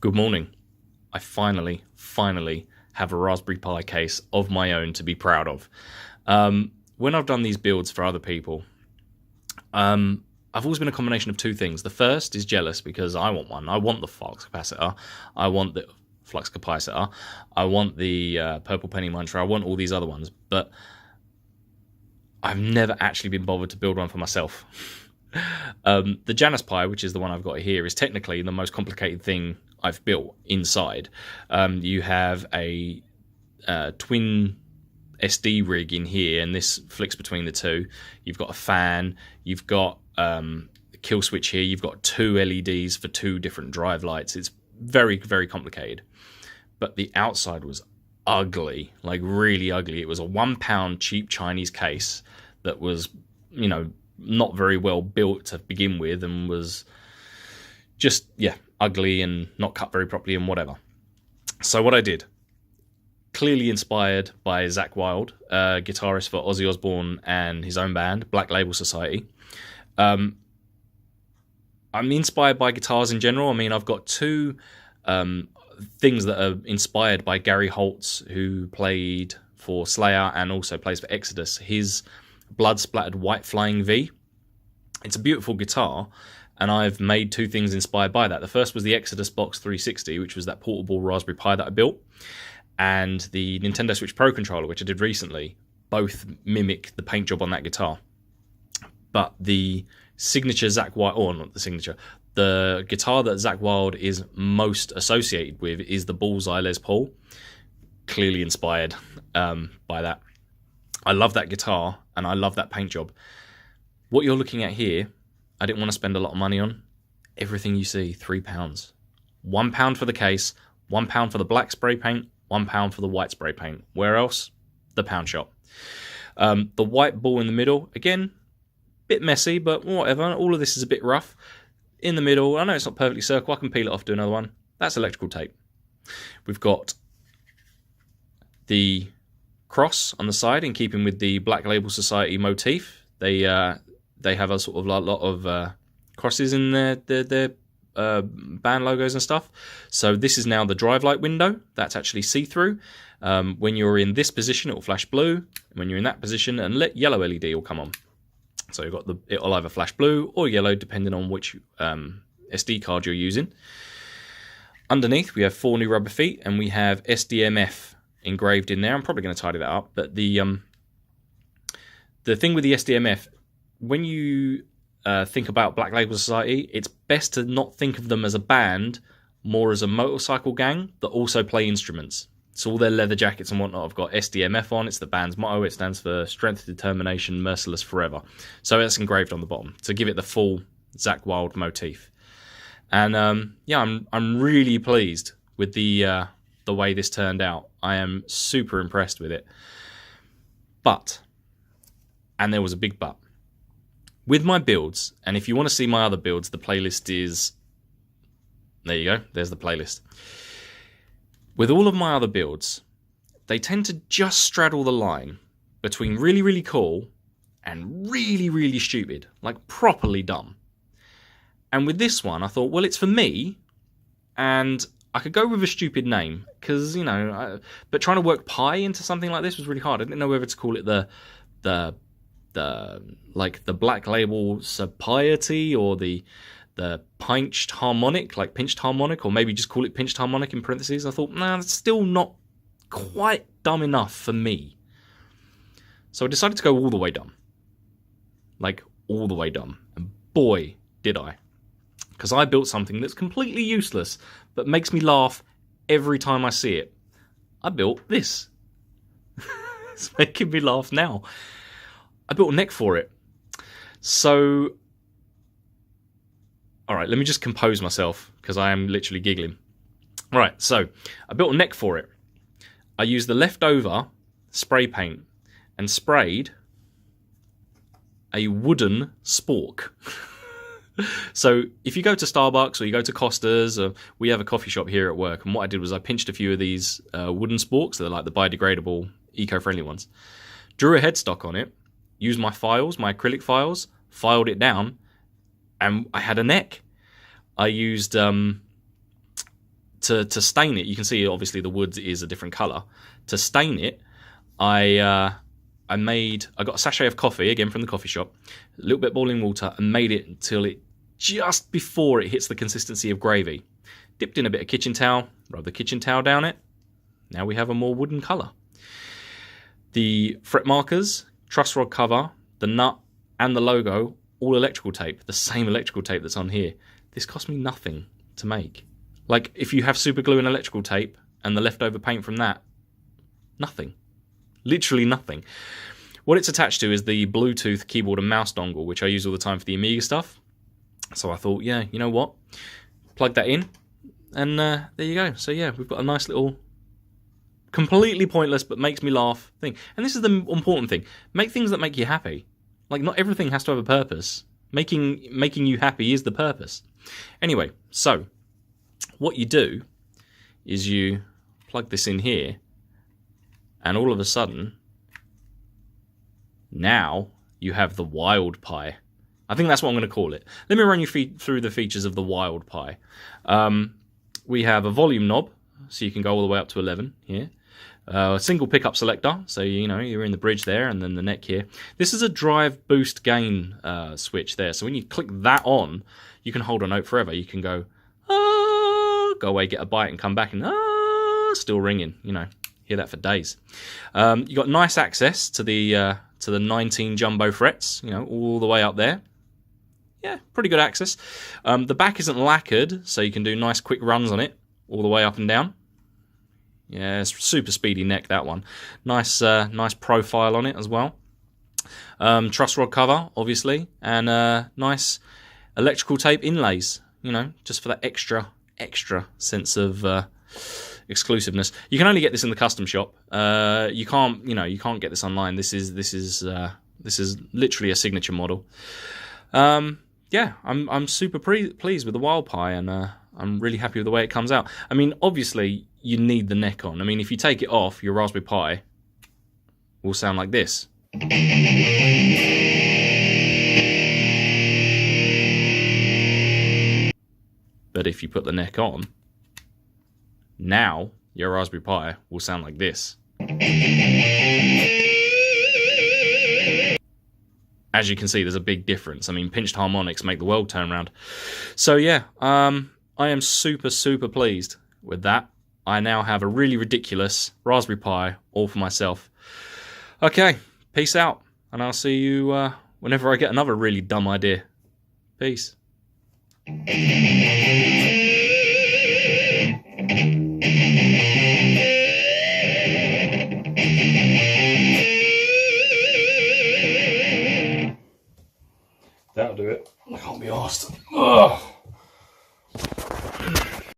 Good morning. I finally have a Raspberry Pi case of my own to be proud of. When I've done these builds for other people, I've always been a combination of two things. The first is jealous because I want one. I want the flux capacitor. I want the purple penny mantra. I want all these other ones, but I've never actually been bothered to build one for myself. The Janus Pi, which is the one I've got here, is technically the most complicated thing I've built inside. You have a twin SD rig in here, and this flicks between the two. You've got a fan, you've got a kill switch here, you've got two LEDs for two different drive lights. It's very, very complicated. But the outside was ugly, like really ugly. It was a £1 cheap Chinese case that was, not very well built to begin with, and was just, ugly and not cut very properly and whatever. So what I did, clearly inspired by Zakk Wylde, guitarist for Ozzy Osbourne and his own band, Black Label Society. I'm inspired by guitars in general. I mean, I've got two things that are inspired by Gary Holtz, who played for Slayer and also plays for Exodus. His blood-splattered White Flying V. It's a beautiful guitar, and I've made two things inspired by that. The first was the Exodus Box 360, which was that portable Raspberry Pi that I built, and the Nintendo Switch Pro controller, which I did recently. Both mimic the paint job on that guitar. But the signature Zakk Wylde, or not the signature, the guitar that Zakk Wylde is most associated with is the Bullseye Les Paul. Clearly inspired by that. I love that guitar, and I love that paint job. What you're looking at here, I didn't want to spend a lot of money on. Everything you see, £3. £1 for the case, £1 for the black spray paint, £1 for the white spray paint. Where else? The pound shop. The white ball in the middle, again, bit messy, but whatever. All of this is a bit rough. In the middle, I know it's not perfectly circle. I can peel it off, do another one. That's electrical tape. We've got the cross on the side, in keeping with the Black Label Society motif. They have a sort of lot of crosses in their band logos and stuff. So this is now the drive light window. That's actually see-through. When you're in this position, it will flash blue. When you're in that position, a yellow LED will come on. So you've got it'll either flash blue or yellow, depending on which SD card you're using. Underneath, we have 4 new rubber feet, and we have SDMF engraved in there. I'm probably going to tidy that up, but the thing with the SDMF, when you think about Black Label Society, it's best to not think of them as a band, more as a motorcycle gang that also play instruments. So all their leather jackets and whatnot have got SDMF on. It's the band's motto. It stands for Strength, Determination, Merciless Forever. So that's engraved on the bottom to give it the full Zakk Wylde motif. And I'm really pleased with the way this turned out. I am super impressed with it. But, and there was a big but, with my builds, and if you want to see my other builds, the playlist is, there you go, there's the playlist. With all of my other builds, they tend to just straddle the line between really, really cool and really, really stupid, like properly dumb. And with this one, I thought, well, it's for me, and I could go with a stupid name, because, but trying to work Pi into something like this was really hard. I didn't know whether to call it the Black Label Satiety, or the pinched harmonic, like pinched harmonic, or maybe just call it pinched harmonic in parentheses. I thought, nah, that's still not quite dumb enough for me. So I decided to go all the way dumb. Like, all the way dumb. And boy, did I. Because I built something that's completely useless, but makes me laugh every time I see it. I built this. It's making me laugh now. I built a neck for it. So, all right, let me just compose myself, because I am literally giggling. All right, so I built a neck for it. I used the leftover spray paint and sprayed a wooden spork. So if you go to Starbucks or you go to Costa's, we have a coffee shop here at work, and what I did was I pinched a few of these wooden sporks. They're like the biodegradable, eco-friendly ones. Drew a headstock on it, used my files, my acrylic files, filed it down, and I had a neck. I used to stain it, you can see obviously the wood is a different colour. To stain it, I got a sachet of coffee, again from the coffee shop, a little bit of boiling water, and made it until it just before it hits the consistency of gravy. Dipped in a bit of kitchen towel, rubbed the kitchen towel down it. Now we have a more wooden colour. The fret markers, truss rod cover, the nut, and the logo, all electrical tape, the same electrical tape that's on here. This cost me nothing to make. Like, if you have super glue and electrical tape and the leftover paint from that, nothing. Literally nothing. What it's attached to is the Bluetooth keyboard and mouse dongle, which I use all the time for the Amiga stuff. So I thought, yeah, you know what? Plug that in, and there you go. So yeah, we've got a nice little, completely pointless but makes me laugh thing. And this is the important thing. Make things that make you happy. Like, not everything has to have a purpose. Making you happy is the purpose. Anyway, so what you do is you plug this in here, and all of a sudden, now you have the Wild Pie. I think that's what I'm going to call it. Let me run you through the features of the Wild Pie. We have a volume knob, so you can go all the way up to 11 here. A single pickup selector, so you know you're in the bridge there, and then the neck here. This is a drive boost gain switch there, so when you click that on, you can hold a note forever. You can go, ah, go away, get a bite, and come back, and still ringing. You know, hear that for days. You got nice access to the 19 jumbo frets, you know, all the way up there. Yeah, pretty good access. The back isn't lacquered, so you can do nice quick runs on it, all the way up and down. Yeah, it's super speedy neck, that one. Nice profile on it as well. Truss rod cover, obviously, and nice electrical tape inlays, you know, just for that extra sense of exclusiveness. You can only get this in the custom shop. You can't get this online. This is literally a signature model. Yeah, I'm super pleased with the Wild Pie, and I'm really happy with the way it comes out. I mean, obviously, you need the neck on. I mean, if you take it off, your Raspberry Pi will sound like this. But if you put the neck on, now your Raspberry Pi will sound like this. As you can see, there's a big difference. I mean, pinched harmonics make the world turn round. So yeah, I am super pleased with that. I now have a really ridiculous Raspberry Pi all for myself. Okay, peace out, and I'll see you whenever I get another really dumb idea. Peace. That'll do it. I can't be arsed. Ugh.